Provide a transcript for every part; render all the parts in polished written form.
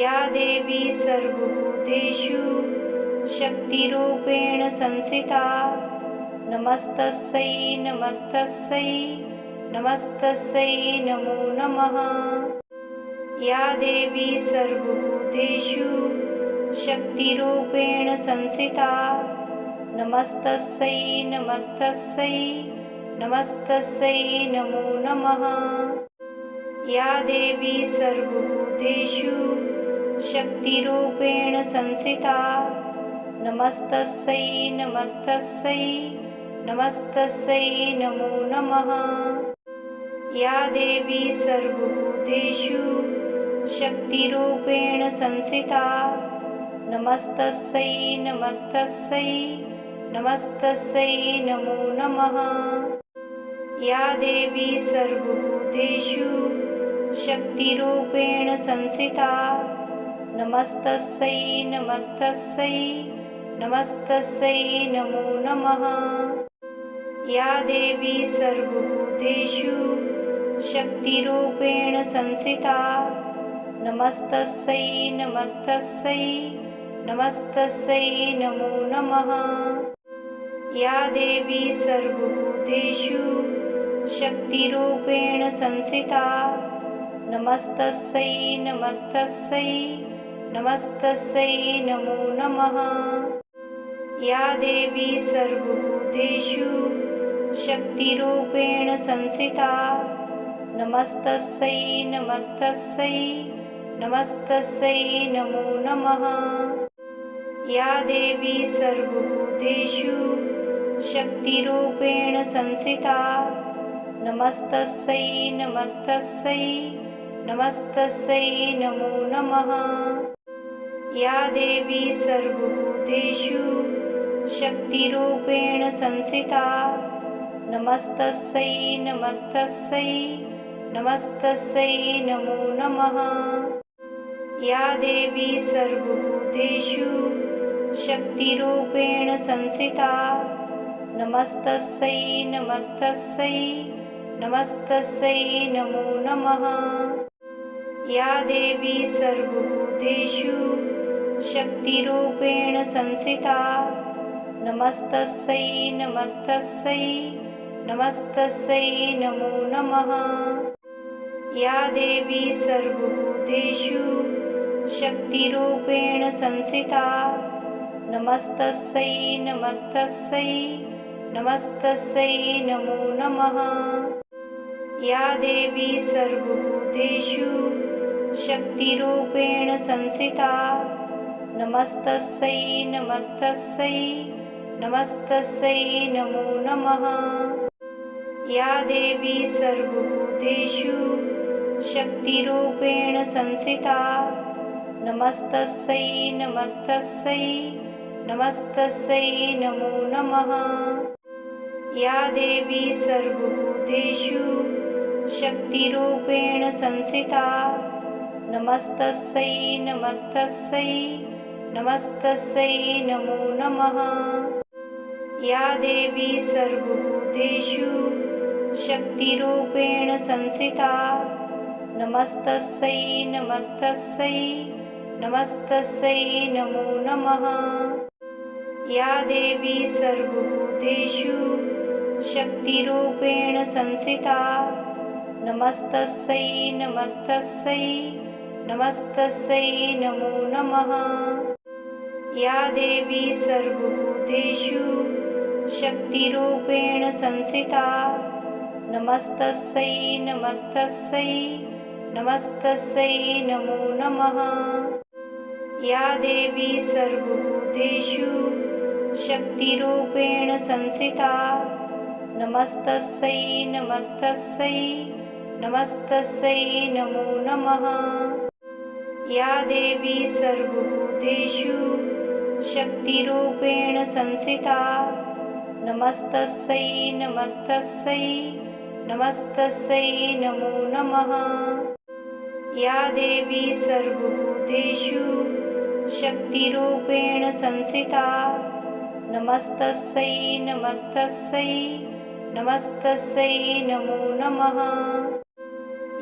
या देवी सर्वभूतेषु शक्तिरूपेण संस्थिता। नमस्तस्यै नमस्तस्यै नमस्तस्यै नमो नमः। या देवी सर्वभूतेषु शक्तिरूपेण संस्थिता। नमस्तस्यै नमस्तस्यै नमस्तस्यै नमो नमः। या देवी सर्वभूतेषु शक्तिरूपेण संस्थिता। नमस्तस्यै नमस्तस्यै नमस्तस्यै नमो नमः। या देवी सर्वभूतेषु शक्तिरूपेण संस्थिता। नमस्तस्यै नमस्तस्यै नमस्तस्यै नमो नमः। या देवी सर्वभूतेषु शक्तिरूपेण संस्थिता। नमस्तस्यै नमस्तस्यै नमस्तस्यै नमो नमः। या देवी सर्वभूतेषु शक्तिरूपेण संस्थिता। नमस्तस्यै नमस्तस्यै नमस्तस्यै नमो नमः। या देवी सर्वभूतेषु शक्तिरूपेण संस्थिता। नमस्तस्यै नमस्तस्यै नमस्तस्यै नमो नमः। या देवी सर्वभूतेषु शक्तिरूपेण संस्थिता। नमस्तस्यै नमस्तस्यै नमस्तस्यै नमो नमः। या देवी सर्वभूतेषु शक्तिरूपेण संस्थिता। नमस्तस्यै नमस्तस्यै नमस्तस्यै नमो नमः। या देवी सर्वभूतेषु शक्तिरूपेण संस्थिता। नमस्तस्यै नमस्तस्यै नमस्तस्यै नमो नमः। या देवी सर्वभूतेषु शक्तिरूपेण संस्थिता। नमस्तस्यै नमस्तस्यै नमस्तस्यै नमो नमः। या देवी सर्वभूतेषु शक्तिरूपेण संस्थिता। नमस्तस्यै नमस्तस्यै नमस्तस्यै नमो नमः। या देवी सर्वभूतेषु शक्तिरूपेण संस्थिता। नमस्तस्यै नमस्तस्यै नमस्तस्यै नमो नमः। या देवी सर्वभूतेषु शक्तिरूपेण संस्थिता। नमस्तस्यै नमस्तस्यै नमस्तस्यै नमो नमः। या देवी सर्वभूतेषु शक्तिरूपेण संस्थिता। नमस्तस्यै नमस्तस्यै नमस्तस्यै नमो नमः। या देवी सर्वभूतेषु शक्तिरूपेण संस्थिता। नमस्तस्यै नमस्तस्यै नमस्तस्यै नमो नमः। या देवी सर्वभूतेषु शक्तिरूपेण संस्थिता। नमस्तस्यै नमस्तस्यै नमस्तस्यै नमो नमः। या देवी सर्वभूतेषु शक्तिरूपेण संस्थिता। नमस्तस्यै नमस्तस्यै नमस्तस्यै नमो नमः। या देवी सर्वभूतेषु शक्तिरूपेण संस्थिता। नमस्तस्यै नमस्तस्यै नमस्तस्यै नमो नमः। या देवी सर्वभूतेषु शक्तिरूपेण संस्थिता। नमस्तस्यै नमस्तस्यै नमस्तस्यै नमो नमः। या देवी सर्वभूतेषु शक्तिरूपेण संस्थिता। नमस्तस्यै नमस्तस्यै नमस्तस्यै नमो नमः। या देवी सर्वभूतेषु शक्तिरूपेण संस्थिता। नमस्तस्यै नमस्तस्यै नमस्तस्यै नमो नमः।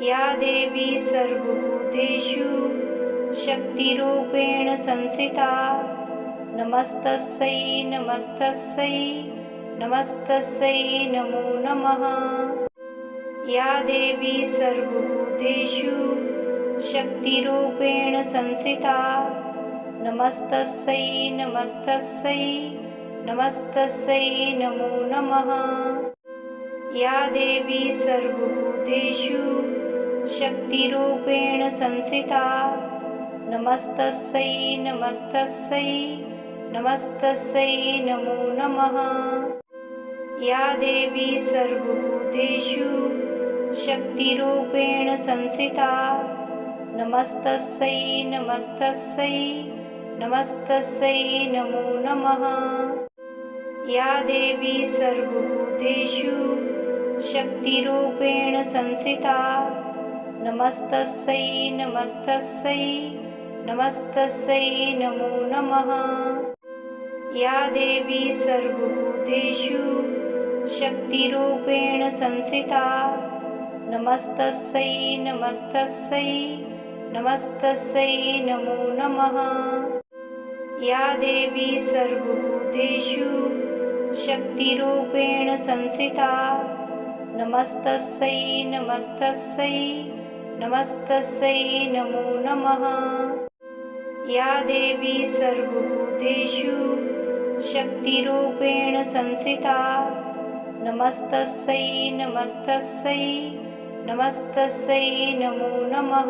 या देवी सर्वभूतेषु शक्तिरूपेण संस्थिता। नमस्तस्यै नमस्तस्यै नमस्तस्यै नमो नमः। या देवी सर्वभूतेषु शक्तिरूपेण संस्थिता। नमस्तस्यै नमस्तस्यै नमस्तस्यै नमो नमः। या देवी सर्वभूतेषु शक्तिरूपेण संस्थिता। नमस्तस्यै नमस्तस्यै नमस्तस्यै नमो नमः। या देवी सर्वभूतेषु शक्तिरूपेण संस्थिता। नमस्तस्यै नमस्तस्यै नमस्तस्यै नमो नमः। या देवी सर्वभूतेषु शक्तिरूपेण संस्थिता। नमस्तस्यै नमस्तस्यै नमस्तस्यै नमो नमः। या देवी सर्वभूतेषु शक्तिरूपेण संस्थिता। नमस्तस्यै नमस्तस्यै नमस्तस्यै नमो नमः। या देवी सर्वभूतेषु शक्तिरूपेण संस्थिता। नमस्तस्यै नमस्तस्यै नमस्तस्यै नमो नमः। या देवी सर्वभूतेषु शक्तिरूपेण संस्थिता। नमस्तस्यै नमस्तस्यै नमस्तस्यै नमो नमः।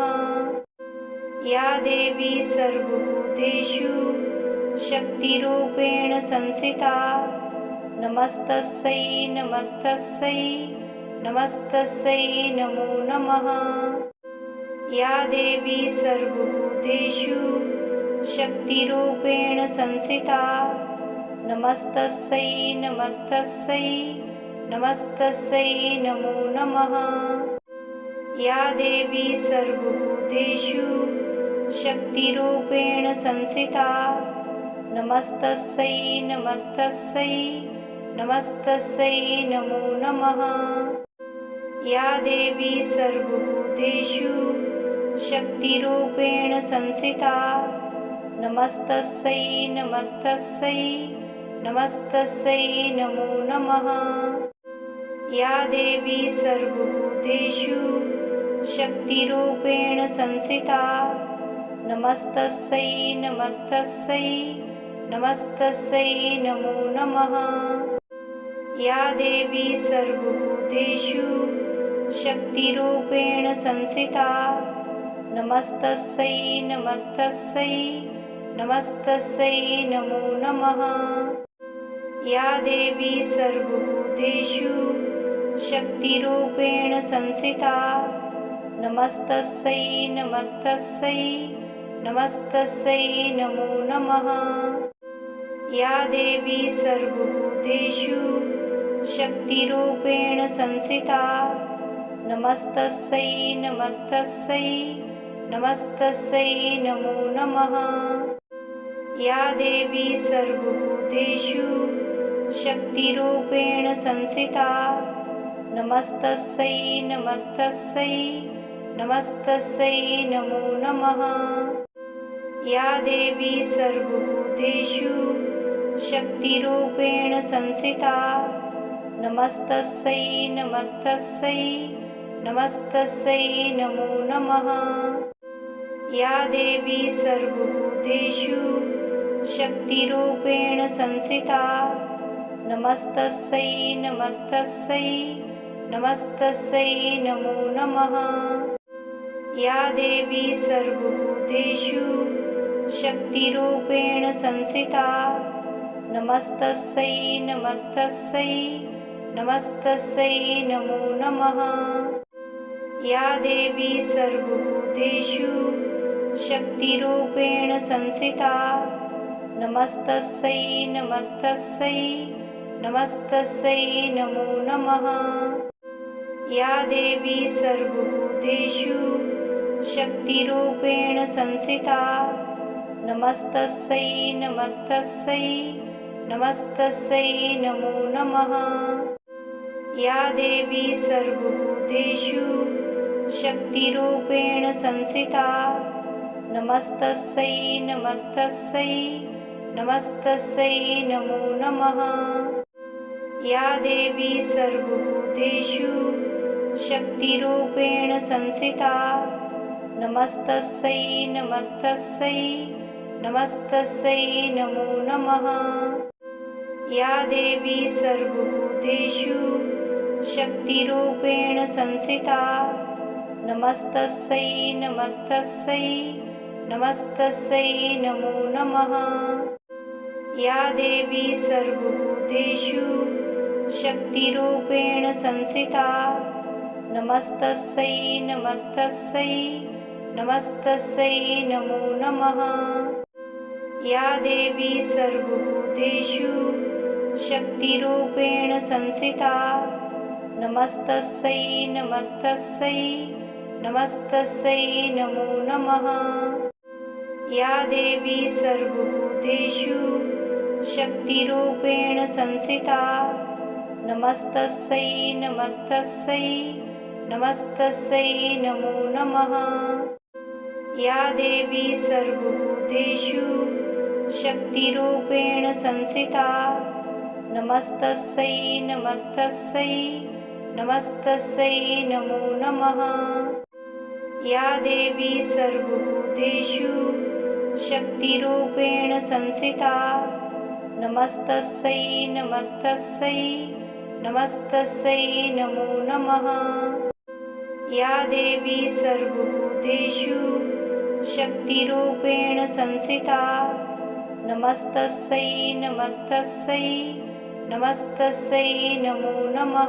या देवी सर्वभूतेषु शक्तिरूपेण संस्थिता। नमस्तस्यै नमस्तस्यै नमस्तस्यै नमो नमः। या देवी सर्वभूतेषु शक्तिरूपेण संस्थिता। नमस्तस्यै नमस्तस्यै नमस्तस्यै नमो नमः। या देवी सर्वभूतेषु शक्तिरूपेण संस्थिता। नमस्तस्यै नमस्तस्यै नमस्तस्यै नमो नमः। या देवी सर्वभूतेषु शक्तिरूपेण संस्थिता। नमस्तस्यै नमस्तस्यै नमस्तस्यै नमो नमः। या देवी सर्वभूतेषु शक्तिरूपेण संस्थिता। नमस्तस्यै नमस्तस्यै नमस्तस्यै नमो नमः। या देवी सर्वभूतेषु शक्तिरूपेण संस्थिता। नमस्तस्यै नमस्तस्यै नमस्तस्यै नमो नमः। या देवी सर्वभूतेषु शक्तिरूपेण संस्थिता। नमस्तस्यै नमस्तस्यै नमस्तस्यै नमो नमः। या देवी सर्वभूतेषु शक्तिरूपेण संस्थिता। नमस्तस्यै नमस्तस्यै नमस्तस्यै नमो नमः। या देवी सर्वभूतेषु शक्तिरूपेण संस्थिता। नमस्तस्यै नमस्तस्यै नमस्तस्यै नमो नमः। या देवी सर्वभूतेषु शक्तिरूपेण संस्थिता। नमस्तस्यै नमस्तस्यै नमस्तस्यै नमो नमः। या देवी सर्वभूतेषु शक्तिरूपेण संस्थिता। नमस्तस्यै नमस्तस्यै नमस्तस्यै नमो नमः। या देवी सर्वभूतेषु शक्तिरूपेण संस्थिता। नमस्तस्यै नमस्तस्यै नमस्तस्यै नमो नमः। या देवी सर्वभूतेषु शक्तिरूपेण संस्थिता। नमस्तस्यै नमस्तस्यै नमस्तस्यै नमो नमः। या देवी सर्वभूतेषु शक्तिरूपेण संस्थिता। नमस्तस्यै नमस्तस्यै नमस्तस्यै नमो नमः। या देवी सर्वभूतेषु शक्तिरूपेण संस्थिता। नमस्तस्यै नमस्तस्यै नमस्तस्यै नमो नमः। या देवी सर्वभूतेषु शक्तिरूपेण संस्थिता नमस्तस्यै नमस्तस्यै नमस्तस्यै नमो नमः। या देवी सर्वभूतेषु शक्तिरूपेण संस्थिता नमस्तस्यै नमस्तस्यै नमस्तस्यै नमो नमः। या देवी सर्वभूतेषु शक्तिरूपेण संस्थिता नमस्तस्यै नमस्तस्यै नमस्तस्यै नमो नमः। या देवी सर्वभूतेषु शक्तिरूपेण संस्थिता नमस्तस्यै नमस्तस्यै नमस्तस्यै नमो नमः। या देवी सर्वभूतेषु शक्तिरूपेण संस्थिता नमस्तस्यै नमस्तस्यै नमस्तस्यै नमो नमः। या देवी सर्वभूतेषु शक्तिरूपेण संस्थिता नमस्तस्यै नमस्तस्यै नमस्तस्यै नमो नमः। या देवी सर्वभूतेषु शक्तिरूपेण संस्थिता नमस्तस्यै नमस्तस्यै नमस्तस्यै नमो नमः। या देवी सर्वभूतेषु शक्तिरूपेण संस्थिता नमस्तस्यै नमस्तस्यै नमस्तस्यै नमो नमः।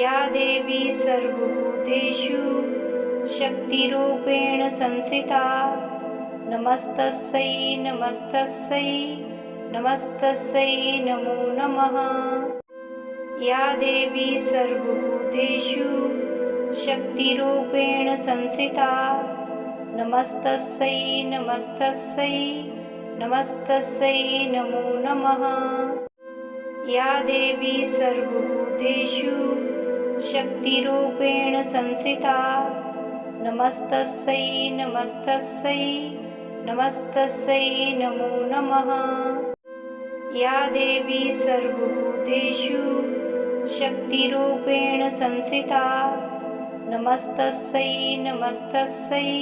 या देवी सर्वभूतेषु शक्तिरूपेण संस्थिता नमस्तस्यै नमस्तस्यै नमस्तस्यै नमो नमः। या देवी सर्वभूतेषु शक्तिरूपेण संस्थिता नमस्तस्यै नमस्तस्यै नमस्तस्यै नमो नमः। या देवी सर्वभूतेषु शक्तिरूपेण संस्थिता नमस्तस्यै नमस्तस्यै नमस्तस्यै नमो नमः। या देवी सर्वभूतेषु शक्तिरूपेण संस्थिता नमस्तस्यै नमस्तस्यै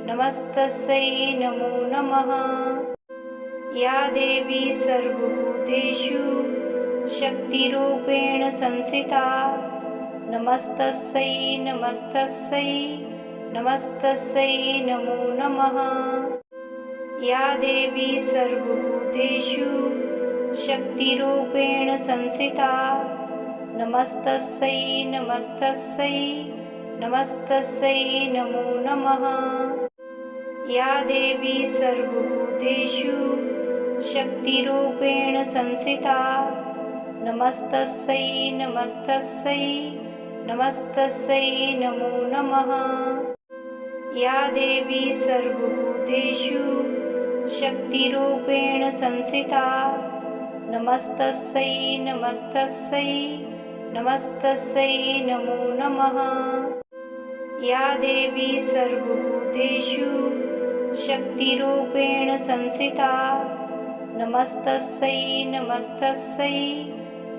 नमस्तस्यै नमो नमः। या देवी सर्वभूतेषु शक्तिरूपेण संस्थिता नमस्तस्यै नमस्तस्यै नमस्तस्यै नमो नमः। या देवी सर्वभूतेषु शक्तिरूपेण संस्थिता नमस्तस्यै नमस्तस्यै नमस्तस्यै नमो नमः। या देवी सर्वभूतेषु शक्तिरूपेण संस्थिता नमस्तस्यै नमस्तस्यै नमस्तस्यै नमो नमः। या देवी सर्वभूतेषु शक्तिरूपेण संस्थिता नमस्तस्यै नमस्तस्यै नमस्तस्यै नमो नमः। या देवी सर्वभूतेषु शक्तिरूपेण संस्थिता नमस्तस्यै नमस्तस्यै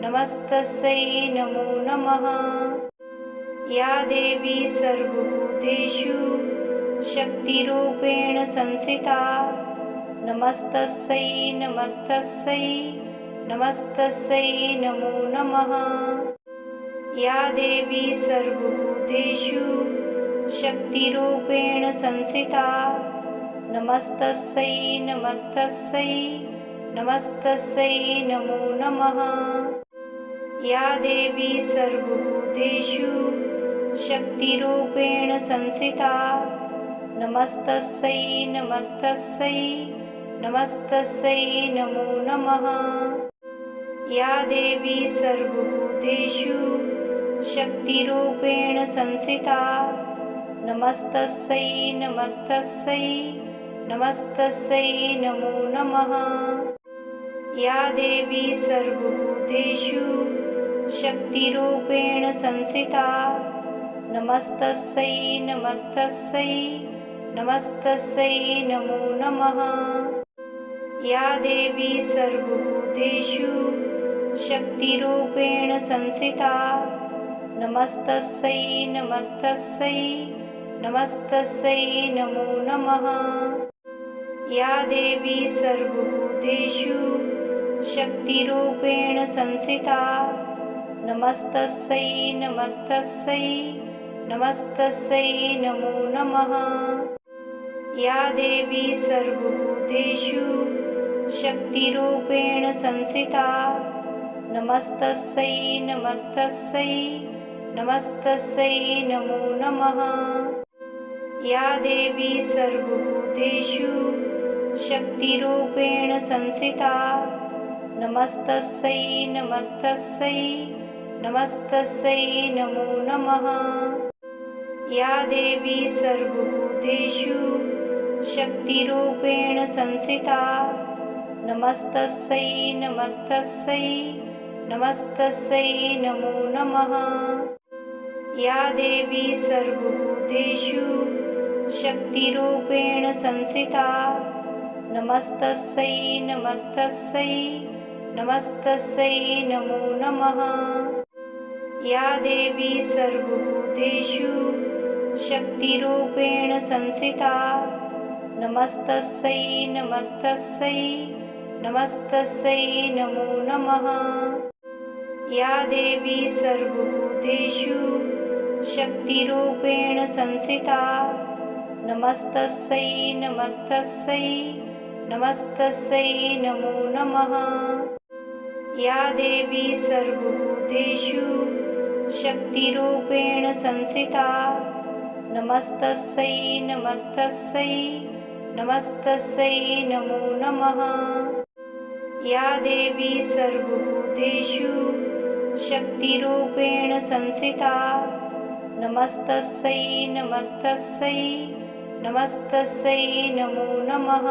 नमस्तस्यै नमो नमः। या देवी सर्वभूतेषु शक्तिरूपेण संस्थिता नमस्तस्यै नमस्तस्यै नमस्तस्यै नमो नमः। या देवी सर्वभूतेषु शक्तिरूपेण संस्थिता नमस्तस्यै नमस्तस्यै नमस्तस्यै नमो नमः। या देवी सर्वभूतेषु शक्तिरूपेण संस्थिता नमस्तस्यै नमस्तस्यै नमस्तस्यै नमो नमः। या देवी सर्वभूतेषु शक्तिरूपेण संस्थिता नमस्तस्यै नमस्तस्यै नमस्तस्यै नमो नमः। या देवी सर्वभूतेषु शक्तिरूपेण संस्थिता नमस्तस्यै नमस्तस्यै नमस्तस्यै नमो नमः। या देवी सर्वभूतेषु शक्तिरूपेण संस्थिता नमस्तस्यै नमस्तस्यै नमस्तस्यै नमो नमः। या देवी सर्वभूतेषु शक्तिरूपेण संस्थिता नमस्तस्यै नमस्तस्यै नमस्तस्यै नमो नमः। या देवी सर्वभूतेषु शक्तिरूपेण संस्थिता नमस्तस्यै नमस्तस्यै नमस्तस्यै नमो नमः। या देवी सर्वभूतेषु शक्तिरूपेण संस्थिता नमस्तस्यै नमस्तस्यै नमस्तस्यै नमो नमः। या देवी सर्वभूतेषु शक्तिरूपेण संस्थिता नमस्तस्यै नमस्तस्यै नमस्तस्यै नमो नमः। या देवी सर्वभूतेषु शक्तिरूपेण संस्थिता नमस्तस्यै नमस्तस्यै नमस्तस्यै नमो नमः। या देवी सर्वभूतेषु शक्तिरूपेण संस्थिता नमस्तस्यै नमस्तस्यै नमस्तस्यै नमो नमः। या देवी सर्वभूतेषु शक्तिरूपेण संस्थिता नमस्तस्यै नमस्तस्यै नमस्तस्यै नमो नमः। या देवी सर्वभूतेषु शक्तिरूपेण संस्थिता नमस्तस्यै नमस्तस्यै नमस्तस्यै नमो नमः। या देवी सर्वभूतेषु शक्तिरूपेण संस्थिता नमस्तस्यै नमस्तस्यै नमस्तस्यै नमो नमः।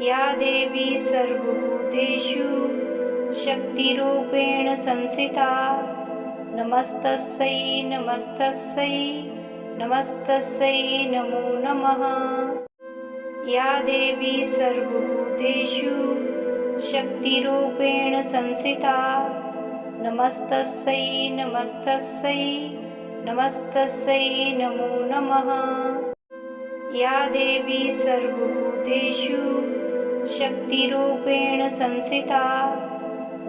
या देवी सर्वभूतेषु शक्तिरूपेण संस्थिता नमस्तस्यै नमस्तस्यै नमस्तस्यै नमो नमः। या देवी सर्वभूतेषु शक्तिरूपेण संस्थिता नमस्तस्यै नमस्तस्यै नमस्तस्यै नमो नमः। या देवी सर्वभूतेषु शक्तिरूपेण संस्थिता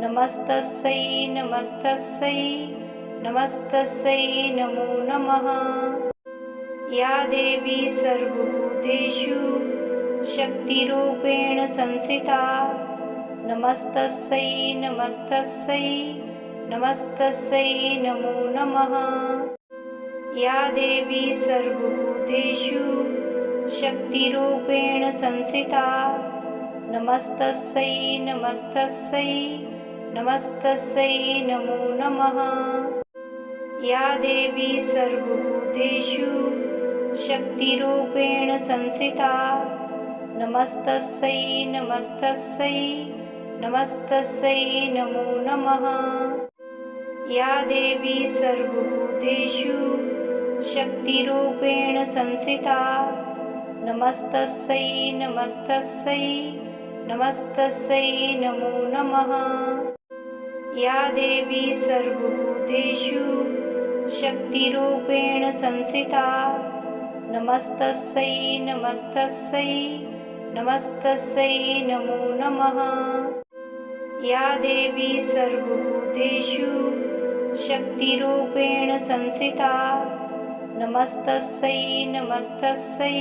नमस्तस्यै नमस्तस्यै नमस्तस्यै नमो नमः। या देवी सर्वभूतेषु शक्तिरूपेण संस्थिता नमस्तस्यै नमस्तस्यै नमस्तस्यै नमो नमः। या देवी सर्वभूतेषु शक्तिरूपेण संस्थिता नमस्तस्यै नमस्तस्यै नमस्तस्यै नमो नमः। या देवी सर्वभूतेषु शक्तिरूपेण संस्थिता नमस्तस्यै नमस्तस्यै नमस्तस्यै नमो नमः। या देवी सर्वभूतेषु शक्तिरूपेण संस्थिता नमस्तस्यै नमस्तस्यै नमस्तस्यै नमो नमः। या देवी सर्वभूतेषु शक्तिरूपेण संस्थिता नमस्तस्यै नमस्तस्यै नमस्तस्यै नमो नमः। या देवी सर्वभूतेषु शक्तिरूपेण संस्थिता नमस्तस्यै नमस्तस्यै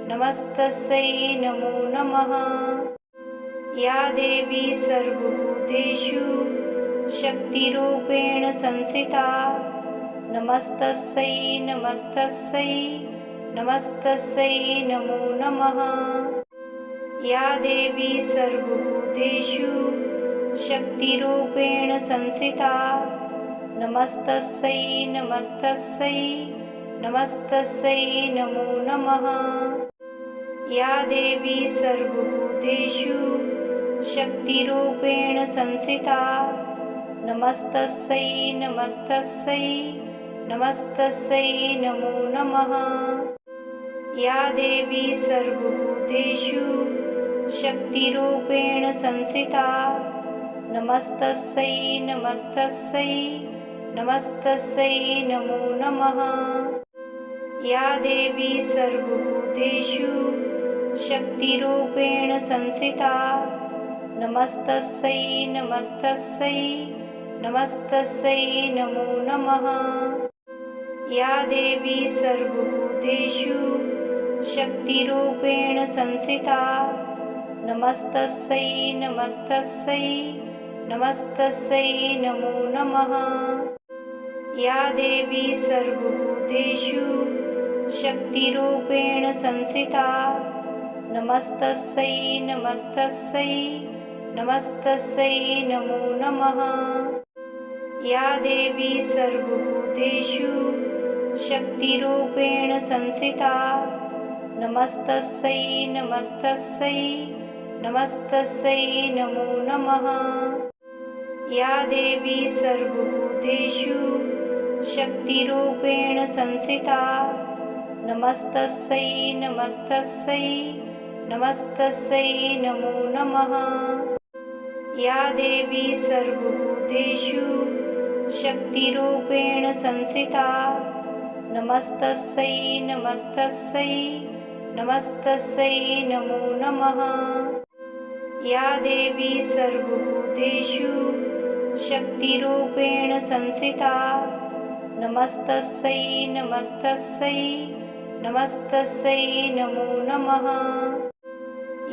नमस्तस्यै नमो नमः। या देवी सर्वभूतेषु शक्तिरूपेण संस्थिता नमस्तस्यै नमस्तस्यै नमस्तस्यै नमो नमः। या देवी सर्वभूतेषु शक्तिरूपेण संस्थिता नमस्तस्यै नमस्तस्यै नमस्तस्यै नमो नमः। या देवी सर्वभूतेषु शक्तिरूपेण संस्थिता नमस्तस्यै नमस्तस्यै नमस्तस्यै नमो नमः। या देवी सर्वभूतेषु शक्तिरूपेण संस्थिता। नमस्तस्यै नमस्तस्यै नमस्तस्यै नमो नमः। या देवी सर्वभूतेषु शक्तिरूपेण संस्थिता। नमस्तस्यै नमस्तस्यै नमस्तस्यै नमो नमः। या देवी सर्वभूतेषु शक्तिरूपेण संस्थिता। नमस्तस्यै नमस्तस्यै नमस्तस्यै नमो नमः। या देवी सर्वभूतेषु शक्तिरूपेण संस्थिता। नमस्तस्यै नमस्तस्यै नमस्तस्यै नमो नमः। या देवी सर्वभूतेषु शक्तिरूपेण संस्थिता। नमस्तस्यै नमस्तस्यै नमस्तस्यै नमो नमः। या देवी सर्वभूतेषु शक्तिरूपेण संस्थिता। नमस्तस्यै नमस्तस्यै नमस्तस्यै नमो नमः। या देवी सर्वभूतेषु शक्तिरूपेण संस्थिता। नमस्तस्यै नमस्तस्यै नमस्तस्यै नमो नमः। या देवी सर्वभूतेषु शक्तिरूपेण संस्थिता। नमस्तस्यै नमस्तस्यै नमस्तस्यै नमो नमः।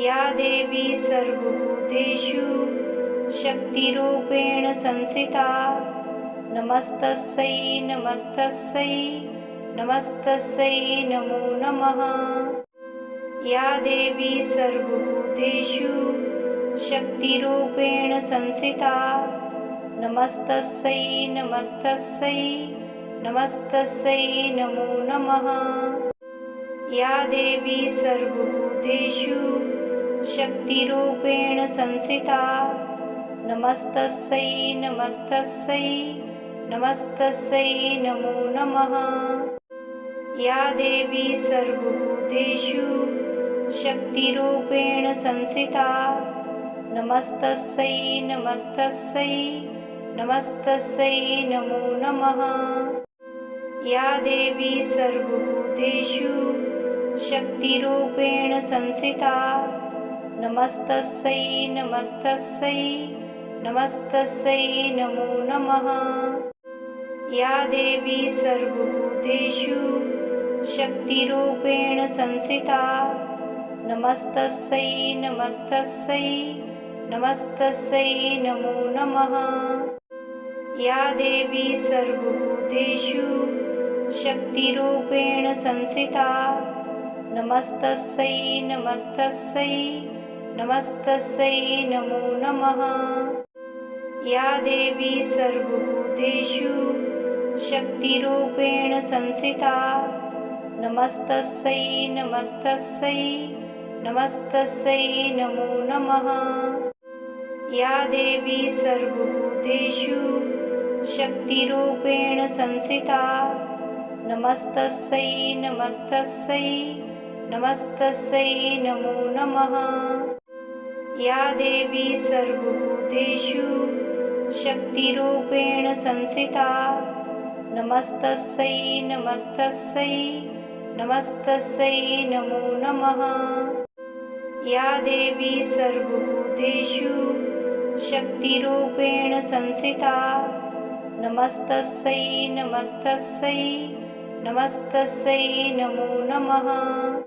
या देवी सर्वभूतेषु शक्तिरूपेण संस्थिता। नमस्तस्यै नमस्तस्यै नमस्तस्यै नमो नमः। या देवी सर्वभूतेषु शक्तिरूपेण संस्थिता। नमस्तस्यै नमस्तस्यै नमस्तस्यै नमो नमः। या देवी सर्वभूतेषु शक्तिरूपेण संस्थिता। नमस्तस्यै नमस्तस्यै नमस्तस्यै नमो नमः। या देवी सर्वभूतेषु शक्तिरूपेण संस्थिता। नमस्तस्यै नमस्तस्यै नमस्तस्यै नमो नमः। या देवी सर्वभूतेषु शक्तिरूपेण संस्थिता। नमस्तस्यै नमस्तस्यै नमस्तस्यै नमो नमः। या देवी सर्वभूतेषु शक्तिरूपेण संस्थिता। नमस्तस्यै नमस्तस्यै नमस्तस्यै नमो नमः। या देवी सर्वभूतेषु शक्तिरूपेण संस्थिता। नमस्तस्यै नमस्तस्यै नमस्तस्यै नमो नमः। या देवी सर्वभूतेषु शक्तिरूपेण संस्थिता। नमस्तस्यै नमस्तस्यै नमस्तस्यै नमो नमः। या देवी सर्वभूतेषु शक्तिरूपेण संस्थिता। नमस्तस्यै नमस्तस्यै नमस्तस्यै नमो नमः। या देवी सर्वभूतेषु शक्तिरूपेण संस्थिता। नमस्तस्यै नमस्तस्यै नमस्तस्यै नमो नमः। या देवी सर्वभूतेषु शक्तिरूपेण संस्थिता। नमस्तस्यै नमस्तस्यै नमस्तस्यै नमो नमः।